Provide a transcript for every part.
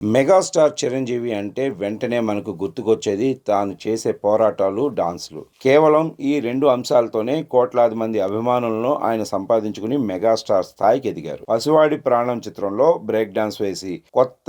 Megastar Chiranjeevi అంటే వెంటనే మనకు గుర్తుకొచ్చేది తాను చేసే పోరాటాలు, డాన్సులు. కేవలం ఈ 2 అంశాలతోనే కోట్లాది మంది అభిమానులను ఆయన సంపాదించుకుని మెగాస్టార్ స్థాయికి ఎదిగారు. 'పసివాడి ప్రాణం' చిత్రంలో బ్రేక్ డాన్స్ వేసి కొత్త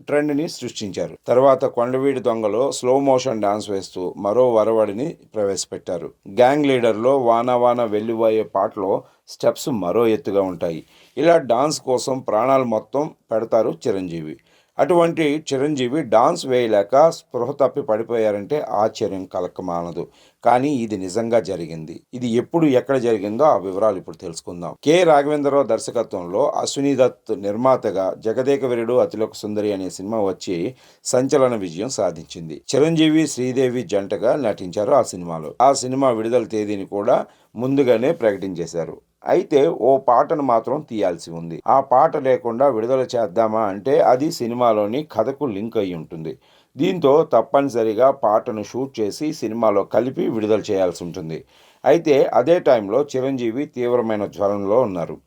ట్రెండ్‌ని సృష్టించారు. తర్వాత 'కొండవీటి దొంగ'లో స్లో మోషన్ డాన్స్ వేస్తూ మరో ఒరవడిని ప్రవేశపెట్టారు. 'గ్యాంగ్ లీడర్'లో 'వాన వాన వెల్లువయే' పాటలో స్టెప్స్ మరో ఎత్తుగా ఉంటాయి. ఇలా డాన్స్ కోసం ప్రాణాలు మొత్తం పెడతారు చిరంజీవి. అటువంటి చిరంజీవి డాన్స్ వేయలేక స్పృహ తప్పి పడిపోయారంటే ఆశ్చర్యం కలక్కమానదు. కానీ ఇది నిజంగా జరిగింది. ఇది ఎప్పుడు ఎక్కడ జరిగిందో ఆ వివరాలు ఇప్పుడు తెలుసుకుందాం. కె. రాఘవేంద్రరావు దర్శకత్వంలో అశ్విని దత్ నిర్మాతగా 'జగదేక వీరుడు అతిలోక సుందరి' అనే సినిమా వచ్చి సంచలన విజయం సాధించింది. చిరంజీవి, శ్రీదేవి జంటగా నటించారు ఆ సినిమాలో. ఆ సినిమా విడుదల తేదీని కూడా ముందుగానే ప్రకటించేశారు. అయితే ఓ పాటను మాత్రం తీయాల్సి ఉంది. ఆ పాట లేకుండా విడుదల చేద్దామా అంటే అది సినిమాలోని కథకు లింక్ అయి ఉంటుంది. దీంతో తప్పనిసరిగా పాటను షూట్ చేసి సినిమాలో కలిపి విడుదల చేయాల్సి ఉంటుంది. అయితే అదే టైంలో చిరంజీవి తీవ్రమైన జ్వరంలో ఉన్నారు.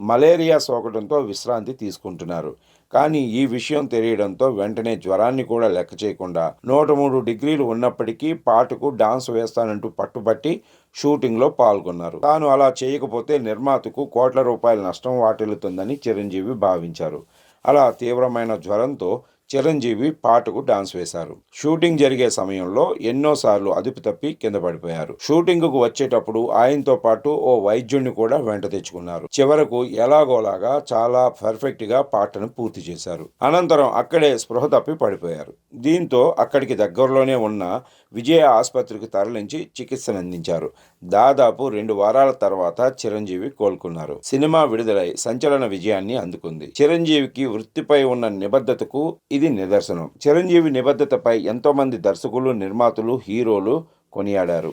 మలేరియా సోకడంతో విశ్రాంతి తీసుకుంటున్నారు. కానీ ఈ విషయం తెలియడంతో వెంటనే జ్వరాన్ని కూడా లెక్క చేయకుండా 103 డిగ్రీలు ఉన్నప్పటికీ పాటకు డాన్స్ వేస్తానంటూ పట్టుబట్టి షూటింగ్లో పాల్గొన్నారు. తాను అలా చేయకపోతే నిర్మాతకు కోట్ల రూపాయల నష్టం వాటిల్లుతుందని చిరంజీవి భావించారు. అలా తీవ్రమైన జ్వరంతో చిరంజీవి పాటకు డాన్స్ వేశారు. షూటింగ్ జరిగే సమయంలో ఎన్నోసార్లు అదుపు తప్పి కింద పడిపోయారు. షూటింగ్కు వచ్చేటప్పుడు ఆయనతో పాటు ఓ వైద్యుడిని కూడా వెంట తెచ్చుకున్నారు. చివరకు ఎలాగోలాగా చాలా పర్ఫెక్ట్గా పాటను పూర్తి చేశారు. అనంతరం అక్కడే స్పృహ తప్పి పడిపోయారు. దీంతో అక్కడికి దగ్గరలోనే ఉన్న విజయ ఆసుపత్రికి తరలించి చికిత్సనందించారు. దాదాపు 2 వారాల తర్వాత చిరంజీవి కోలుకున్నారు. సినిమా విడుదలై సంచలన విజయాన్ని అందుకుంది. చిరంజీవికి వృత్తిపై ఉన్న నిబద్ధతకు ఇది నిదర్శనం. చిరంజీవి నిబద్ధతపై ఎంతోమంది దర్శకులు, నిర్మాతలు, హీరోలు కొనియాడారు.